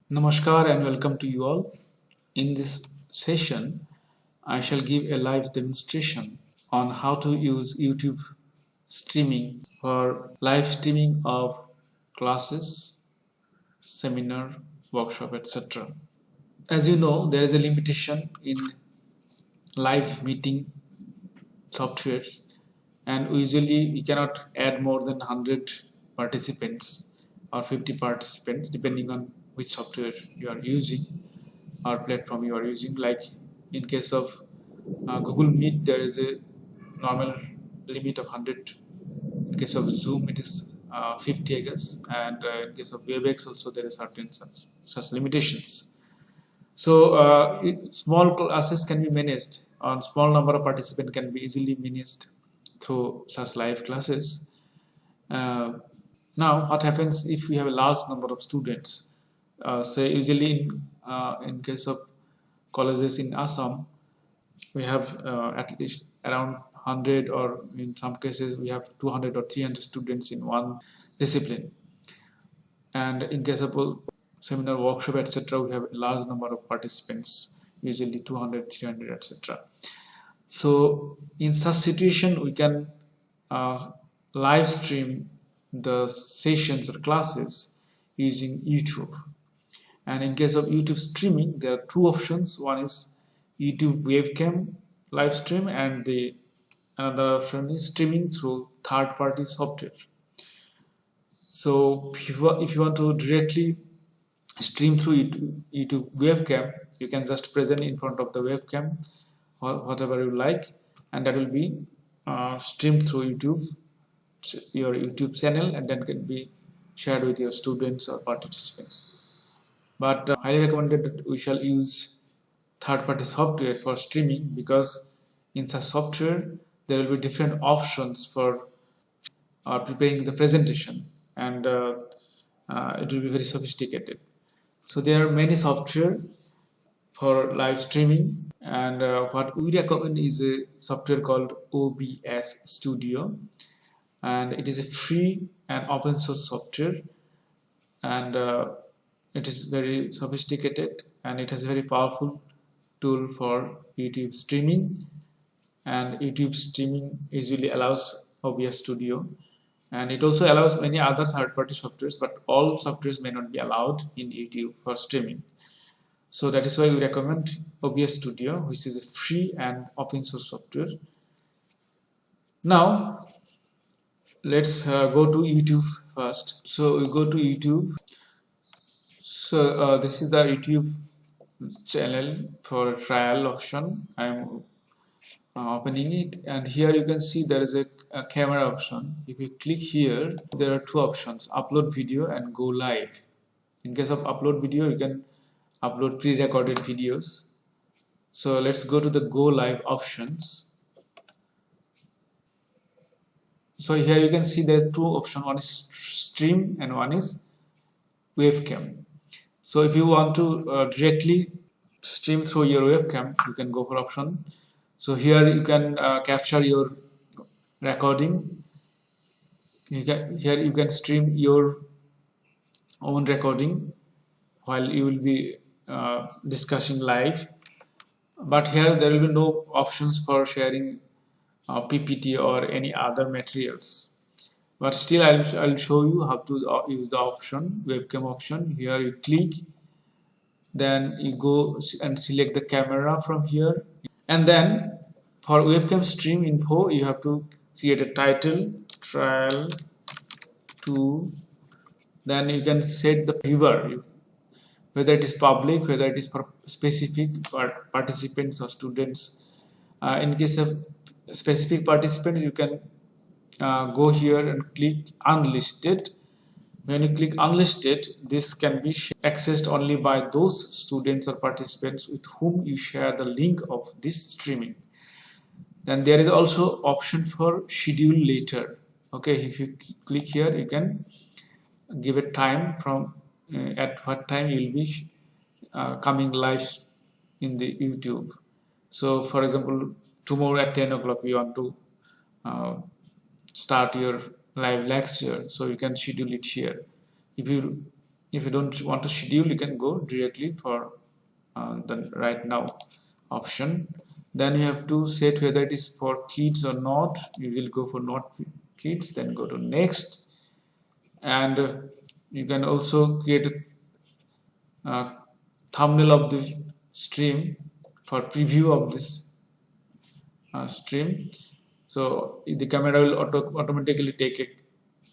Namaskar and welcome to you all. In this session, I shall give a live demonstration on how to use YouTube streaming for live streaming of classes, seminar, workshop, etc. As you know, there is a limitation in live meeting softwares, and usually we cannot add more than 100 participants or 50 participants depending on which software you are using or platform you are using. Like in case of Google Meet, there is a normal limit of 100. In case of Zoom, it is 50, I guess, and in case of WebEx also there is certain such limitations. So small classes can be managed, on small number of participants can be easily managed through such live classes. Uh, Now, what happens if we have a large number of students? Say usually in case of colleges in Assam, we have at least around 100, or in some cases we have 200 or 300 students in one discipline. And in case of seminar, workshop, etc., we have a large number of participants, usually 200, 300, etc. So in such situation, we can live stream the sessions or classes using YouTube. And in case of YouTube streaming, there are two options. One is YouTube webcam live stream, and the another option is streaming through third-party software. So if you want to directly stream through YouTube webcam, you can just present in front of the webcam or whatever you like, and that will be streamed through your YouTube channel, and then can be shared with your students or participants. But highly recommended that we shall use third-party software for streaming, because in such software there will be different options for preparing the presentation, and it will be very sophisticated. So there are many software for live streaming, and what we recommend is a software called OBS Studio, and it is a free and open source software, and it is very sophisticated, and it has a very powerful tool for YouTube streaming. And YouTube streaming usually allows OBS Studio, and it also allows many other third-party softwares, but all softwares may not be allowed in YouTube for streaming. So that is why we recommend OBS Studio, which is a free and open source software. Now let's go to YouTube first. So we go to YouTube. So this is the YouTube channel for trial option. I'm opening it, and here you can see there is a camera option. If you click here, there are two options: upload video and go live. In case of upload video, you can upload pre-recorded videos. So let's go to the go live options. So here you can see there's two options: one is stream and one is webcam. So if you want to directly stream through your webcam, you can go for option. So here you can capture your recording. Here you can stream your own recording while you will be discussing live. But here there will be no options for sharing PPT or any other materials. But still, I'll show you how to use the option, webcam option. Here you click, then you go and select the camera from here, and then for webcam stream info, you have to create a title, trial 2. Then you can set the viewer, whether it is public, whether it is for specific participants or students. In case of specific participants, you can go here and click unlisted. When you click unlisted, this can be accessed only by those students or participants with whom you share the link of this streaming. Then there is also option for schedule later. Okay, if you click here, you can give a time from at what time you will be coming live in the YouTube. So for example, tomorrow at 10 o'clock we want to start your live lecture, so you can schedule it here. If you If you don't want to schedule, you can go directly for the right now option. Then you have to set whether it is for kids or not. You will go for not kids, then go to next. And you can also create a thumbnail of the stream for preview of this stream. So the camera will automatically take a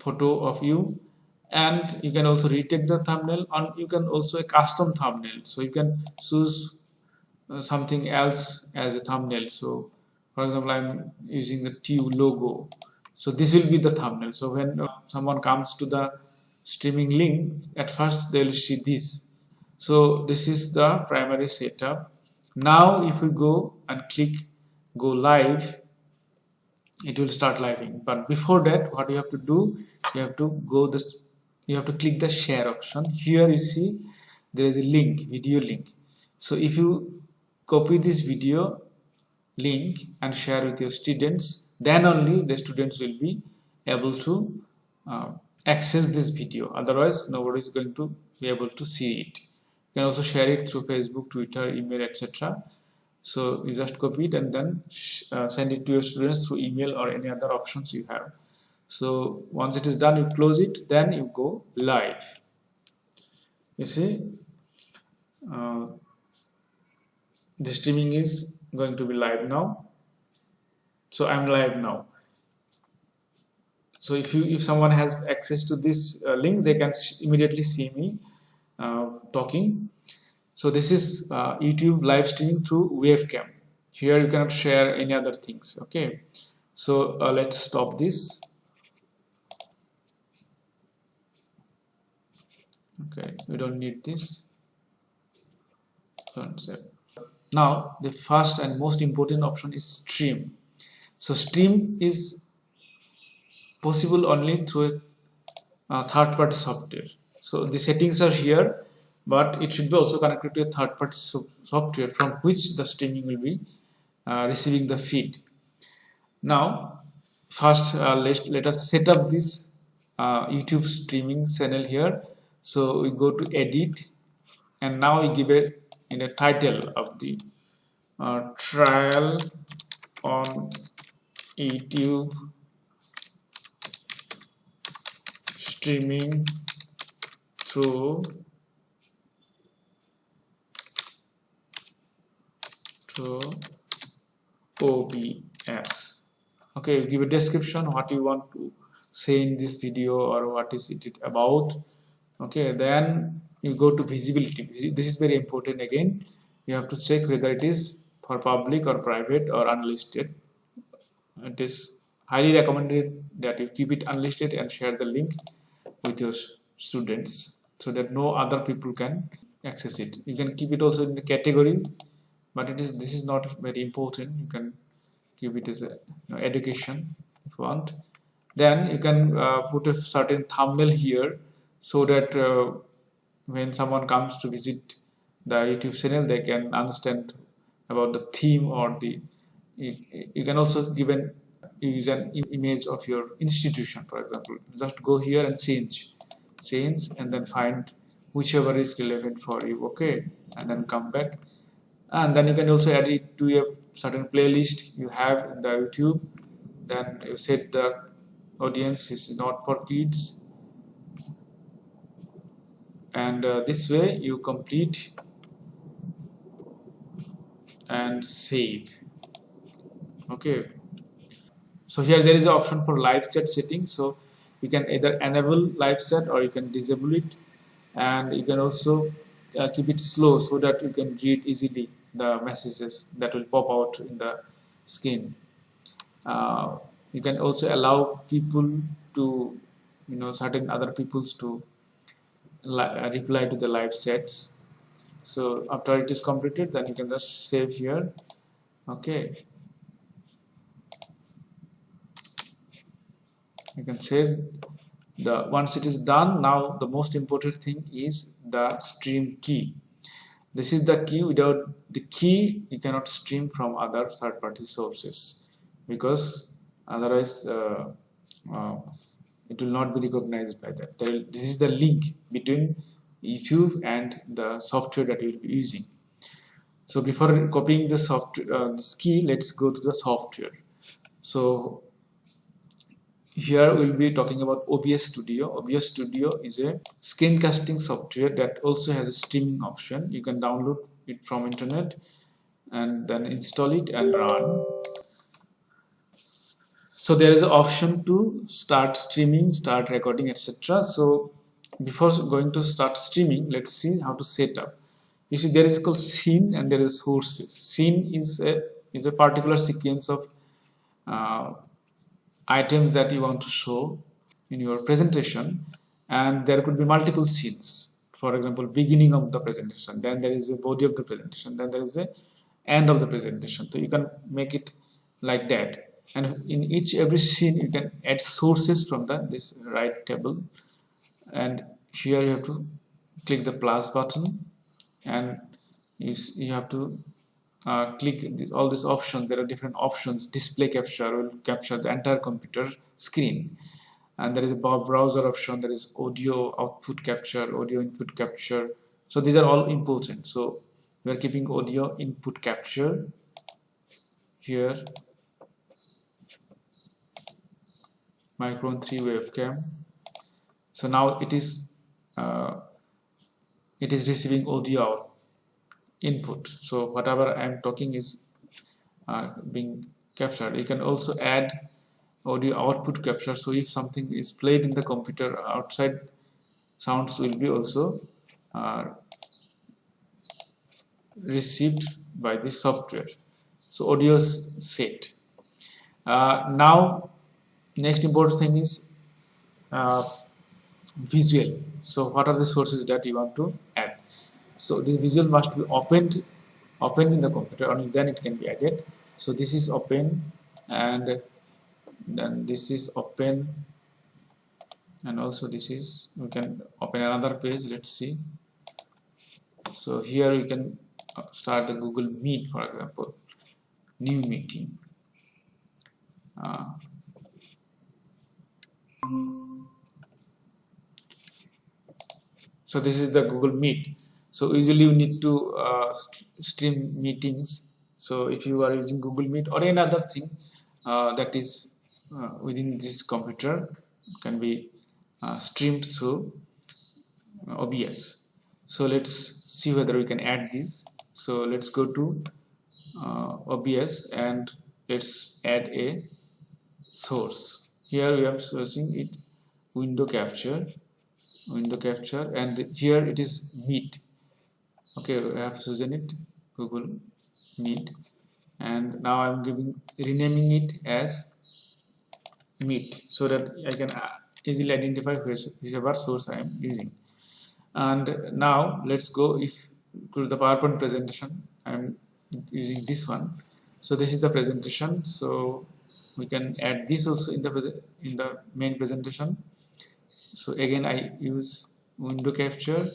photo of you, and you can also retake the thumbnail, and you can also a custom thumbnail. So you can choose something else as a thumbnail. So for example, I'm using the TU logo, so this will be the thumbnail. So when someone comes to the streaming link, at first they will see this. So this is the primary setup. Now if we go and click go live, it will start living. But before that, what you have to do, you have to click the share option. Here you see there is a link, video link. So if you copy this video link and share with your students, then only the students will be able to access this video. Otherwise nobody is going to be able to see it. You can also share it through Facebook, Twitter, email, etc. So you just copy it and then send it to your students through email or any other options you have. So once it is done, you close it, then you go live. You see the streaming is going to be live now. So I'm live now. So if someone has access to this link, they can immediately see me talking. So this is YouTube live streaming through webcam. Here you cannot share any other things. Okay, so let's stop this. Okay, we don't need this. Now the first and most important option is stream. So stream is possible only through a third-party software. So the settings are here, but it should be also connected to a third-party software from which the streaming will be receiving the feed. Now first let us set up this YouTube streaming channel here. So we go to edit, and now we give it in a title of the trial on YouTube streaming through OBS. Okay, give a description what you want to say in this video or what is it about. Okay, then you go to visibility. This is very important. Again, you have to check whether it is for public or private or unlisted. It is highly recommended that you keep it unlisted and share the link with your students so that no other people can access it. You can keep it also in the category, but this is not very important. You can keep it as a education if you want. Then you can put a certain thumbnail here so that when someone comes to visit the YouTube channel, they can understand about the theme or the. You can also use an image of your institution, for example. Just go here and change, and then find whichever is relevant for you. Okay, and then come back, and then you can also add it to a certain playlist you have in the YouTube. Then you set the audience is not for kids, and this way you complete and save. Okay, so here there is an option for live chat settings. So you can either enable live chat or you can disable it, and you can also keep it slow so that you can read easily the messages that will pop out in the screen. You can also allow people to, certain other peoples to reply to the live chats. So after it is completed, then you can just save here. Okay, you can save once it is done. Now the most important thing is the stream key. This is the key. Without the key you cannot stream from other third-party sources, because otherwise it will not be recognized by that. This is the link between YouTube and the software that you'll be using. So before copying the software, this key, let's go to the software. So here we'll be talking about OBS Studio. OBS Studio is a screencasting software that also has a streaming option. You can download it from internet and then install it and run. So there is an option to start streaming, start recording, etc. So before going to start streaming, let's see how to set up. You see, there is called scene and there is sources. Scene is a particular sequence of items that you want to show in your presentation, and there could be multiple scenes. For example, beginning of the presentation, then there is a body of the presentation, then there is a end of the presentation. So you can make it like that. And in every scene you can add sources from this right table, and here you have to click the plus button, and you have to click all these options. There are different options. Display capture will capture the entire computer screen, and there is a browser option. There is audio output capture, audio input capture. So these are all important. So we are keeping audio input capture here. Micron 3 webcam. So now it is receiving audio input. So whatever I am talking is being captured. You can also add audio output capture. So if something is played in the computer outside, sounds will be also received by this software. So audio is set. Now next important thing is visual. So what are the sources that you want to add? So this visual must be opened in the computer, only then it can be added. So this is open, and then this is open, and also this is, we can open another page. Let's see. So here we can start the Google Meet, for example, new meeting. So this is the Google Meet. So usually you need to stream meetings. So if you are using Google Meet or any other thing that is within this computer, can be streamed through OBS. So let's see whether we can add this. So let's go to OBS and let's add a source. Here we are searching it, window capture, and here it is Meet. Okay, I have chosen it, Google Meet, and now I'm renaming it as Meet, so that I can easily identify whichever source I am using. And now let's go to the PowerPoint presentation. I'm using this one. So this is the presentation. So we can add this also in the main presentation. So again I use window capture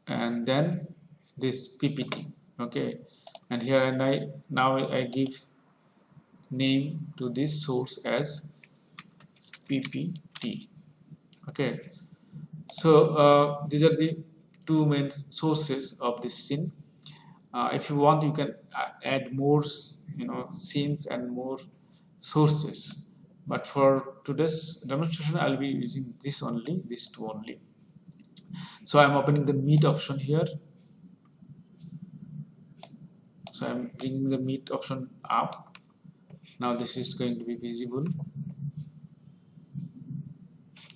and then this PPT. Okay, and here now I give name to this source as PPT. Okay, so these are the two main sources of this scene. If you want, you can add more scenes and more sources, but for today's demonstration I'll be using these two only. So I'm opening the Meet option here. So I'm bringing the Meet option up. Now this is going to be visible.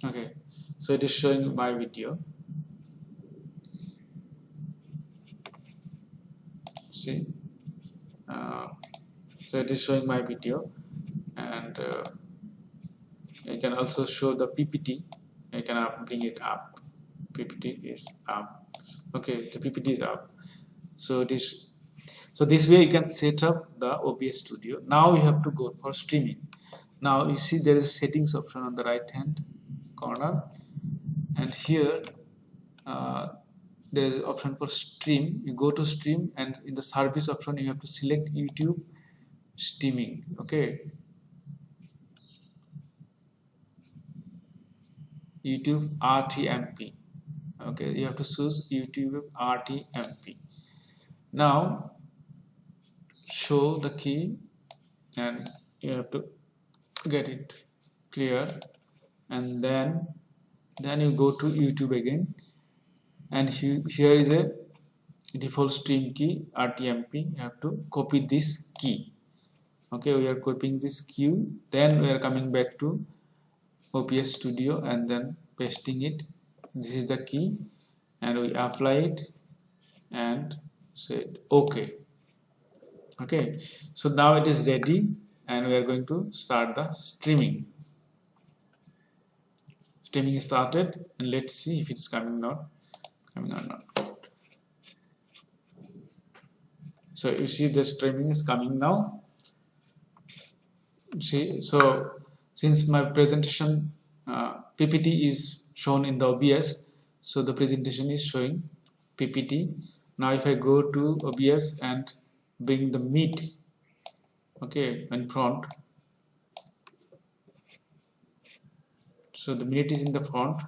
Okay, so it is showing my video. See, so it is showing my video, and you can also show the PPT. You can bring it up. PPT is up. Okay, the PPT is up. So this way you can set up the OBS Studio. Now you have to go for streaming. Now you see there is a settings option on the right hand corner, and here there is an option for stream. You go to stream, and in the service option you have to select YouTube streaming. Okay, YouTube RTMP. Okay, you have to choose YouTube RTMP. Now show the key and you have to get it clear, and then you go to YouTube again, and here is a default stream key RTMP. You have to copy this key. Okay, we are copying this key, then we are coming back to OBS Studio and then pasting it. This is the key, and we apply it and say okay. Okay, so now it is ready, and we are going to start the streaming. Streaming is started, and let's see if it's coming or not. So you see the streaming is coming now. See, so since my presentation PPT is shown in the OBS, so the presentation is showing PPT. Now if I go to OBS and bring the Meet, okay, in front, so the Meet is in the front.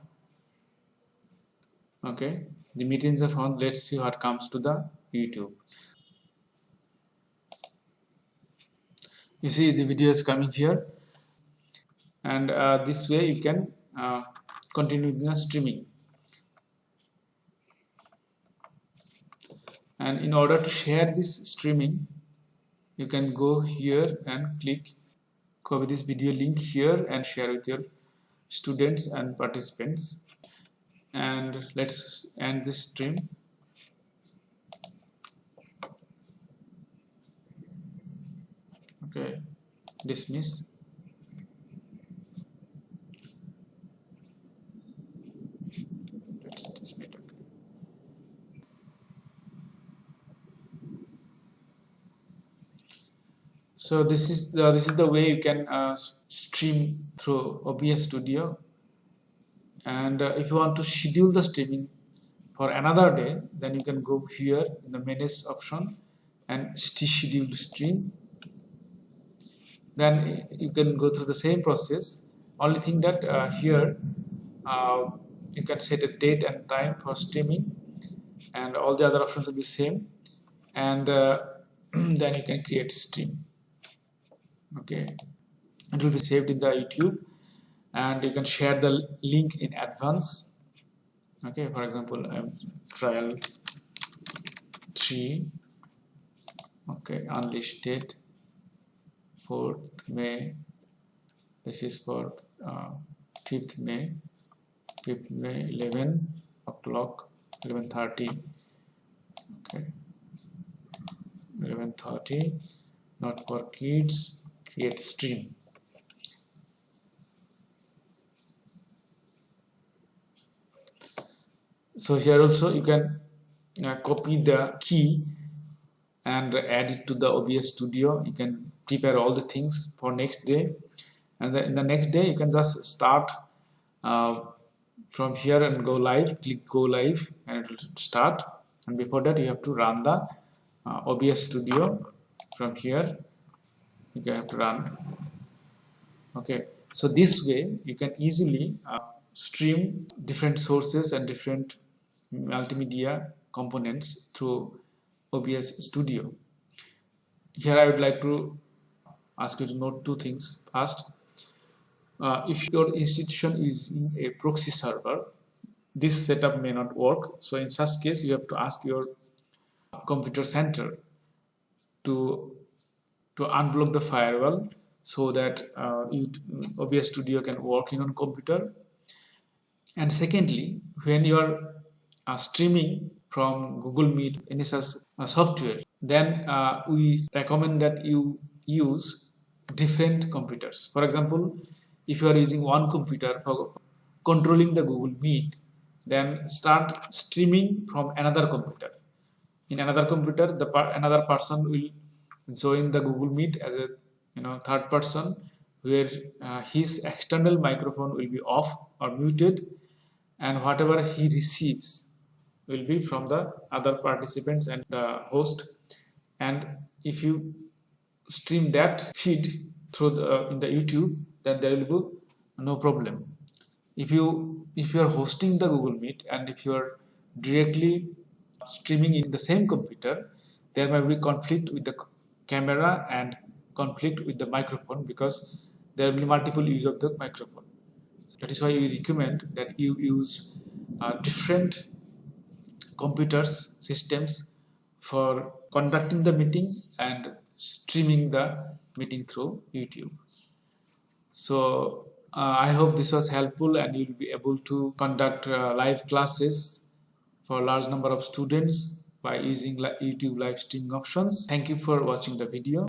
Okay, the Meet is in the front. Let's see what comes to the YouTube. You see the video is coming here, and this way you can continue the streaming. And in order to share this streaming, you can go here and click copy this video link here and share with your students and participants. And let's end this stream. Okay, dismiss. Let's dismiss. So this is the way you can stream through OBS Studio. And if you want to schedule the streaming for another day, then you can go here in the manage option and schedule stream. Then you can go through the same process. Only thing that here you can set a date and time for streaming, and all the other options will be same. And then you can create stream. Okay, it will be saved in the YouTube, and you can share the link in advance. Okay, for example, trial 3. Okay, unlisted 4th May. This is for 5th May. 5th May 11 o'clock, 11:30. Okay, 11:30. Not for kids. Create stream. So here also you can copy the key and add it to the OBS Studio. You can prepare all the things for next day, and in the next day you can just start from here and go live. Click go live and it will start. And before that you have to run the OBS Studio. From here you have to run. Okay, so this way you can easily stream different sources and different multimedia components through OBS Studio. Here I would like to ask you to note two things. First, if your institution is in a proxy server, this setup may not work. So in such case you have to ask your computer center to unblock the firewall, so that OBS Studio can work in on computer. And secondly, when you are streaming from Google Meet, any such software, then we recommend that you use different computers. For example, if you are using one computer for controlling the Google Meet, then start streaming from another computer. In another computer, another person will join the Google Meet as a third person, where his external microphone will be off or muted, and whatever he receives will be from the other participants and the host. And if you stream that feed through in the YouTube, then there will be no problem. If you if you are hosting the Google Meet and if you are directly streaming in the same computer, there might be conflict with the camera and conflict with the microphone, because there will be multiple use of the microphone. That is why we recommend that you use different computers systems for conducting the meeting and streaming the meeting through YouTube. So I hope this was helpful and you'll be able to conduct live classes for a large number of students by using YouTube live streaming options. Thank you for watching the video.